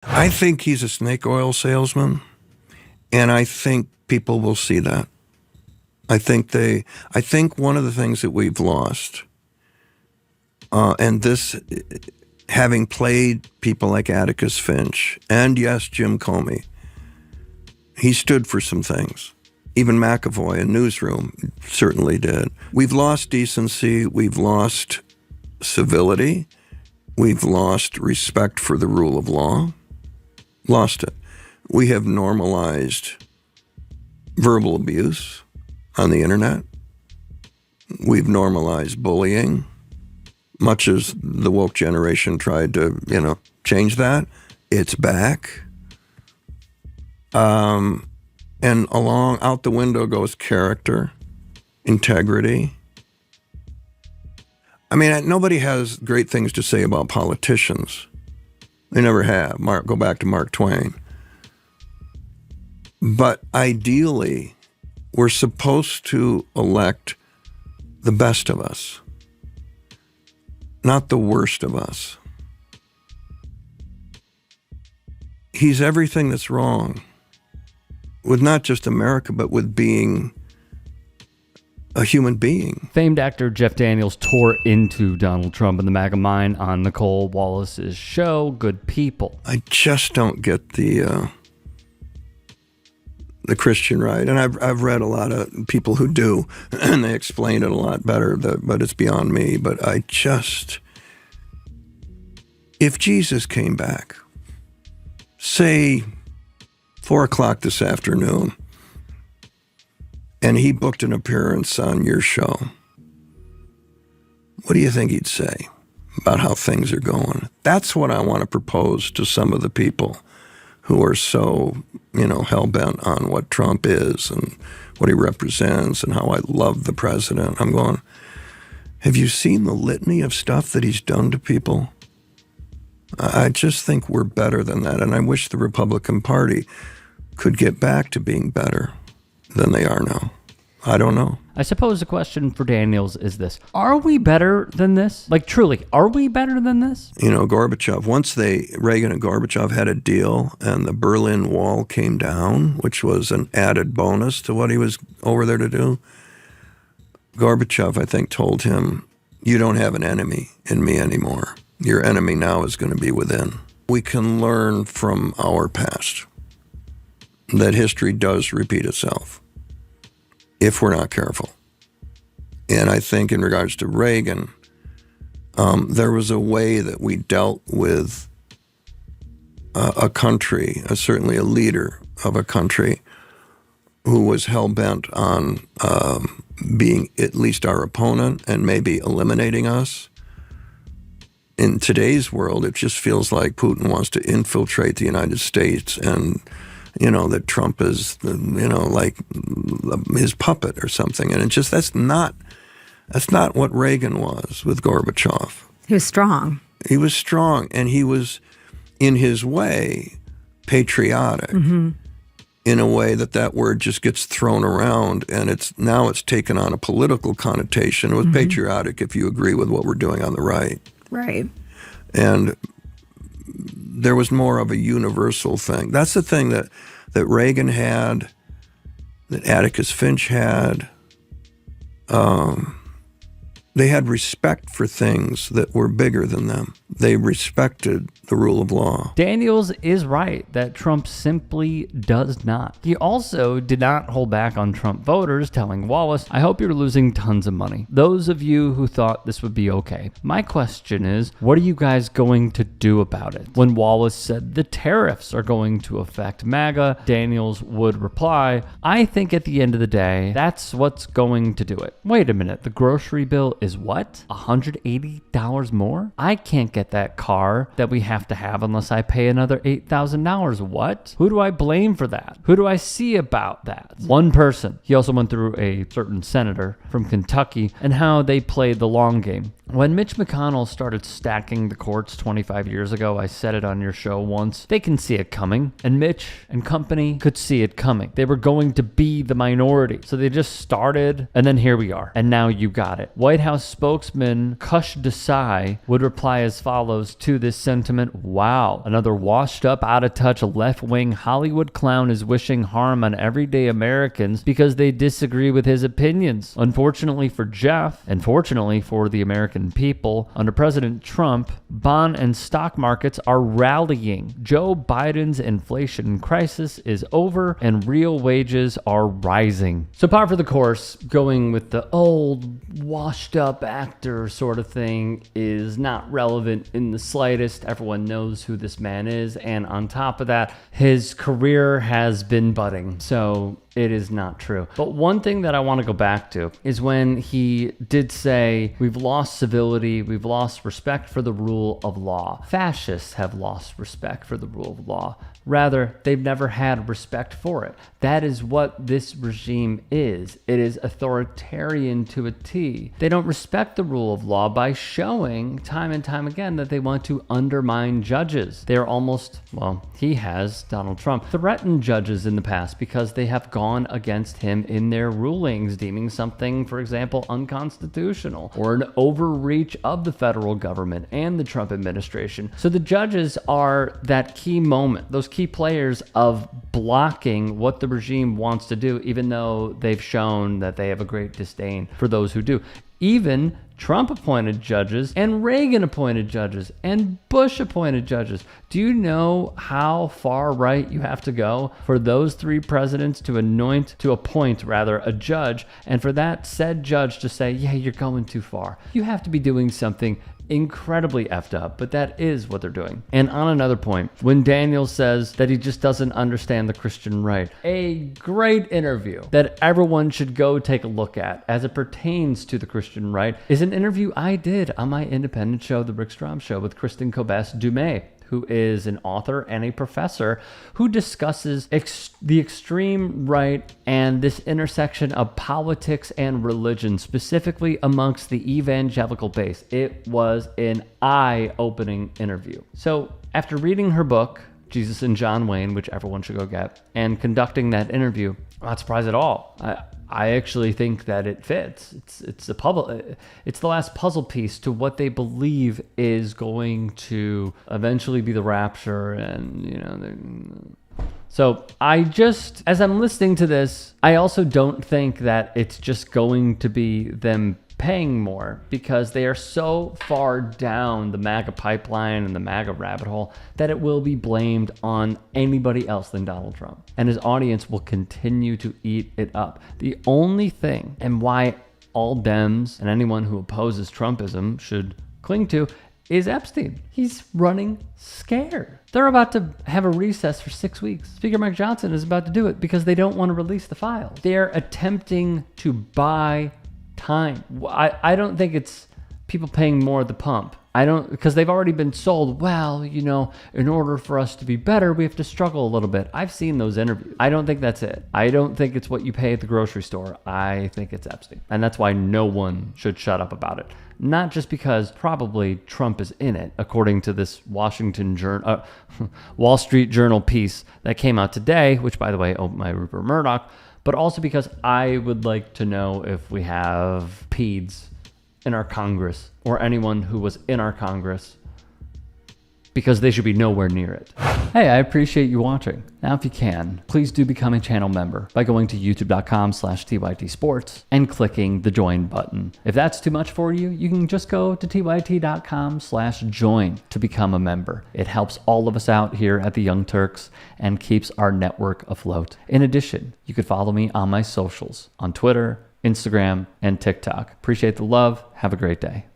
I think he's a snake oil salesman, and I think people will see that. I think one of the things that we've lost, and this, having played people like Atticus Finch, and yes, Jim Comey, he stood for some things. Even McAvoy in Newsroom certainly did. We've lost decency, we've lost civility, we've lost respect for the rule of law. Lost it. We have normalized verbal abuse on the internet. We've normalized bullying, much as the woke generation tried to, change that. It's back. And out the window goes character, integrity. I mean, nobody has great things to say about politicians. They never have. Go back to Mark Twain. But ideally, we're supposed to elect the best of us, not the worst of us. He's everything that's wrong with not just America, but with being a human being. Famed actor Jeff Daniels tore into Donald Trump and the MAGA mind on Nicole Wallace's show, Good People. I just don't get the Christian right. And I've read a lot of people who do, and they explain it a lot better, but it's beyond me. But if Jesus came back, say 4:00 this afternoon, and he booked an appearance on your show, what do you think he'd say about how things are going? That's what I want to propose to some of the people who are so, hell-bent on what Trump is and what he represents and how I love the president. I'm going, have you seen the litany of stuff that he's done to people? I just think we're better than that, and I wish the Republican Party could get back to being better than they are now. I don't know. I suppose the question for Daniels is this. Are we better than this? Like, truly, are we better than this? Gorbachev, once Reagan and Gorbachev had a deal and the Berlin Wall came down, which was an added bonus to what he was over there to do, Gorbachev, I think, told him, you don't have an enemy in me anymore. Your enemy now is going to be within. We can learn from our past that history does repeat itself if we're not careful. And I think in regards to Reagan, there was a way that we dealt with a country, certainly a leader of a country, who was hell-bent on being at least our opponent and maybe eliminating us. In today's world, it just feels like Putin wants to infiltrate the United States and that Trump is, like his puppet or something. And that's not what Reagan was with Gorbachev. He was strong. He was strong, and he was, in his way, patriotic. Mm-hmm. In a way that word just gets thrown around, and it's taken on a political connotation. It was patriotic if you agree with what we're doing on the right. Right. And there was more of a universal thing. That's the thing that Reagan had, that Atticus Finch had. They had respect for things that were bigger than them. They respected the rule of law. Daniels is right that Trump simply does not. He also did not hold back on Trump voters, telling Wallace, I hope you're losing tons of money. Those of you who thought this would be okay. My question is, what are you guys going to do about it? When Wallace said the tariffs are going to affect MAGA, Daniels would reply, I think at the end of the day, that's what's going to do it. Wait a minute, the grocery bill is what? $180 more? I can't get that car that we have to have unless I pay another $8,000. What? Who do I blame for that? Who do I see about that? One person. He also went through a certain senator from Kentucky and how they played the long game. When Mitch McConnell started stacking the courts 25 years ago, I said it on your show once, they can see it coming, and Mitch and company could see it coming. They were going to be the minority. So they just started, and then here we are. And now you got it. White House spokesman Kush Desai would reply as follows to this sentiment. Wow, another washed up, out of touch, left-wing Hollywood clown is wishing harm on everyday Americans because they disagree with his opinions. Unfortunately for Jeff, and fortunately for the American people, under President Trump, bond and stock markets are rallying. Joe Biden's inflation crisis is over and real wages are rising. So par for the course, going with the old washed up actor sort of thing is not relevant in the slightest. Everyone knows who this man is, and on top of that, his career has been budding. So it is not true. But one thing that I want to go back to is when he did say, we've lost civility, we've lost respect for the rule of law. Fascists have lost respect for the rule of law. Rather, they've never had respect for it. That is what this regime is. It is authoritarian to a T. They don't respect the rule of law by showing time and time again that they want to undermine judges. They're almost, well, he has, Donald Trump, threatened judges in the past because they have gone against him in their rulings, deeming something, for example, unconstitutional or an overreach of the federal government and the Trump administration. So the judges are that key moment, those key players of blocking what the regime wants to do, even though they've shown that they have a great disdain for those who do. Even Trump appointed judges and Reagan appointed judges and Bush appointed judges. Do you know how far right you have to go for those three presidents to appoint a judge, and for that said judge to say, yeah, you're going too far? You have to be doing something incredibly effed up, but that is what they're doing. And on another point, when Daniel says that he just doesn't understand the Christian right, a great interview that everyone should go take a look at as it pertains to the Christian right is an interview I did on my independent show, The Rick Strom Show, with Kristen Kobes-Dumais, who is an author and a professor who discusses the extreme right and this intersection of politics and religion, specifically amongst the evangelical base. It was an eye-opening interview. So after reading her book, Jesus and John Wayne, which everyone should go get, and conducting that interview, I'm not surprised at all. I actually think that it fits. It's the last puzzle piece to what they believe is going to eventually be the rapture, and so as I'm listening to this, I also don't think that it's just going to be them paying more, because they are so far down the MAGA pipeline and the MAGA rabbit hole that it will be blamed on anybody else than Donald Trump. And his audience will continue to eat it up. The only thing, and why all Dems and anyone who opposes Trumpism should cling to, is Epstein. He's running scared. They're about to have a recess for 6 weeks. Speaker Mike Johnson is about to do it because they don't want to release the files. They're attempting to buy time. I don't think it's people paying more at the pump. Because they've already been sold, well, in order for us to be better, we have to struggle a little bit. I've seen those interviews. I don't think that's it. I don't think it's what you pay at the grocery store. I think it's Epstein. And that's why no one should shut up about it. Not just because probably Trump is in it, according to this Wall Street Journal piece that came out today, which, by the way, owned by Rupert Murdoch, but also because I would like to know if we have peds in our Congress or anyone who was in our Congress, because they should be nowhere near it. Hey, I appreciate you watching. Now, if you can, please do become a channel member by going to youtube.com/TYTsports and clicking the join button. If that's too much for you, you can just go to tyt.com/join to become a member. It helps all of us out here at the Young Turks and keeps our network afloat. In addition, you could follow me on my socials on Twitter, Instagram, and TikTok. Appreciate the love. Have a great day.